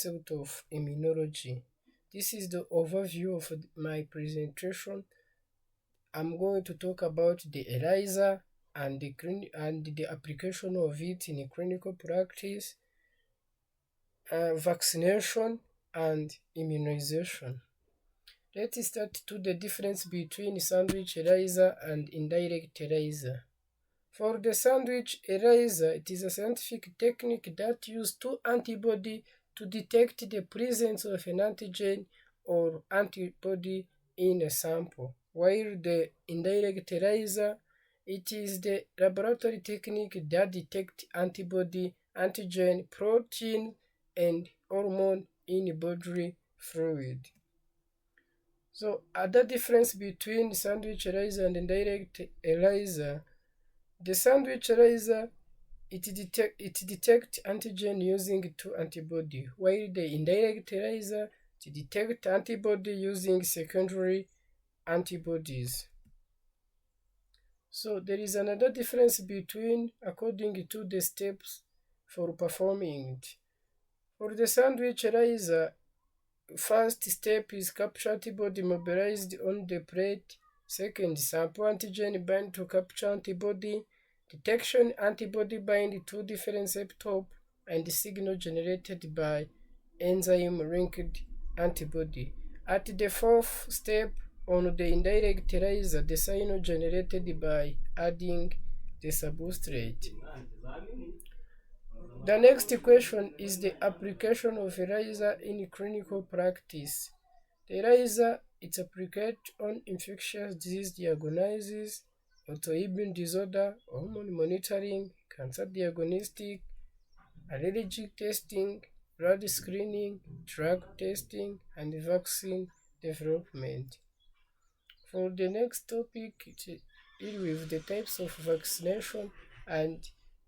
concept of immunology. This is the overview of my presentation. I'm going to talk about the ELISA and the application of it in clinical practice, vaccination and immunization. Let's start to the difference between sandwich ELISA and indirect ELISA. For the sandwich ELISA, it is a scientific technique that uses two antibodies to detect the presence of an antigen or antibody in a sample, while the indirect ELISA, it is the laboratory technique that detects antibody, antigen, protein, and hormone in bodily fluid. So, other difference between sandwich ELISA and indirect ELISA, the sandwich ELISA, it detects antigen using two antibody, while the indirect ELISA, it detects antibody using secondary antibodies. So there is another difference between according to the steps for performing it. For the sandwich ELISA, first step is capture antibody mobilized on the plate. Second, sample antigen bind to capture antibody. Detection antibody bind to different epitope and signal generated by enzyme-linked antibody. At the fourth step, on the indirect ELISA, the signal generated by adding the substrate. The next question is the application of ELISA in clinical practice. The ELISA is applied on infectious disease diagnosis, autoimmune disorder, hormone monitoring, cancer diagnostic, allergic testing, blood screening, drug testing, and vaccine development. For the next topic, it deal with the types of vaccination and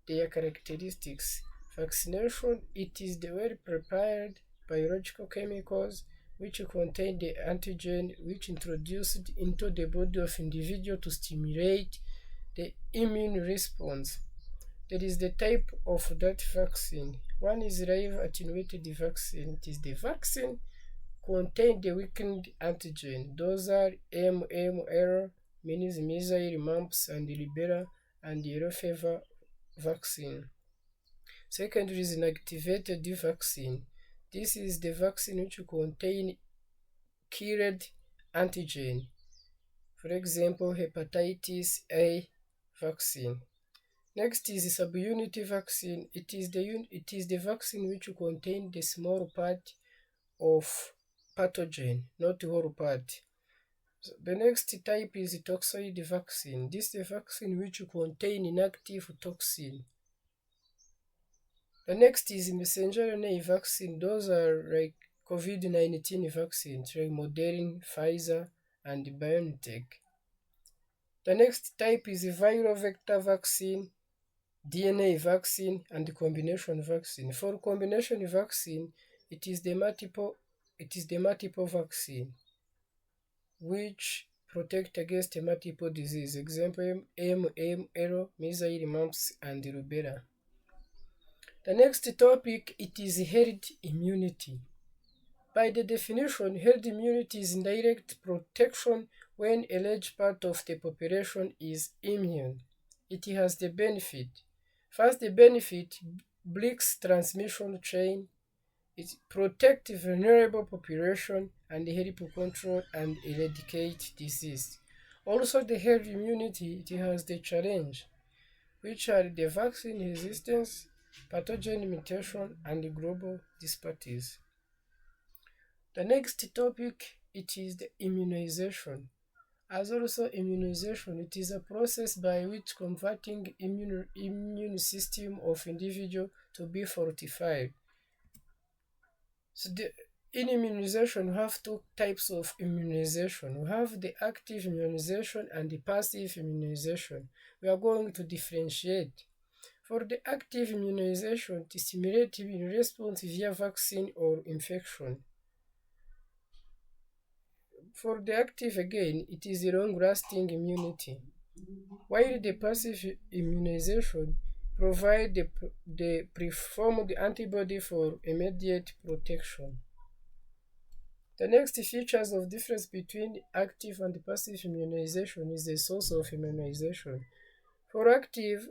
their characteristics. Vaccination, it is the well-prepared biological chemicals which contain the antigen which introduced into the body of individual to stimulate the immune response. There is the type of that vaccine. One is live attenuated vaccine. It is the vaccine contain the weakened antigen. Those are MMR, means measles, mumps, and rubella, and yellow fever vaccine. Second is an activated vaccine. This is the vaccine which contain killed antigen. For example, hepatitis A vaccine. Next is the subunit vaccine. It is the vaccine which contain the small part of pathogen, not the whole part. So the next type is toxoid vaccine. This is the vaccine which contain inactive toxin. The next is messenger RNA vaccine. Those are like COVID-19 vaccines, like Moderna, Pfizer, and BioNTech. The next type is viral vector vaccine, DNA vaccine, and combination vaccine. For combination vaccine, it is the multiple vaccine which protect against multiple disease. Example, MMR, measles, mumps, and rubella. The next topic, it is herd immunity. By the definition, herd immunity is indirect protection when a large part of the population is immune. It has the benefit. First, the benefit breaks transmission chain. It protects vulnerable population and help control and eradicate disease. Also, the herd immunity, it has the challenge, which are the vaccine resistance, pathogen mutation, and global disparities. The next topic, it is the immunization. As also immunization, it is a process by which converting immune system of individual to be fortified. So in immunization, we have two types of immunization. We have the active immunization and the passive immunization. We are going to differentiate. For the active immunization, to stimulate immune response via vaccine or infection. For the active again, it is a long-lasting immunity. While the passive immunization, provide the preformed antibody for immediate protection. The next features of difference between active and passive immunization is the source of immunization. For active,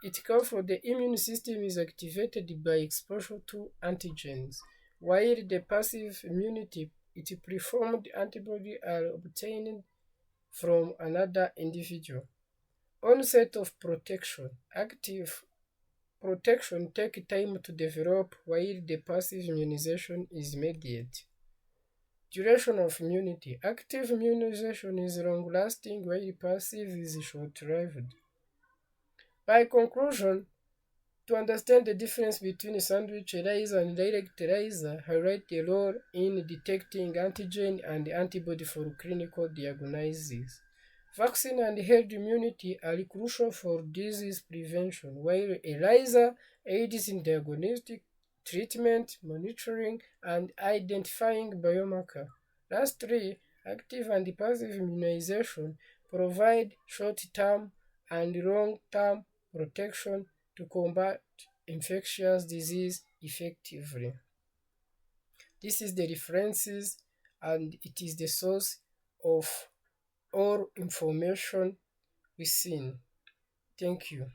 it comes from the immune system is activated by exposure to antigens, while the passive immunity, its preformed antibody are obtained from another individual. Onset of protection. Active protection take time to develop while the passive immunization is immediate. Duration of immunity. Active immunization is long-lasting while passive is short-lived. By conclusion, to understand the difference between sandwich ELISA and direct ELISA, highlight the role in detecting antigen and antibody for clinical diagnosis. Vaccine and herd immunity are crucial for disease prevention, while ELISA aids in diagnostic, treatment, monitoring, and identifying biomarker. Lastly, active and passive immunization provide short-term and long-term protection to combat infectious disease effectively. This is the references and it is the source of all information we seen. Thank you.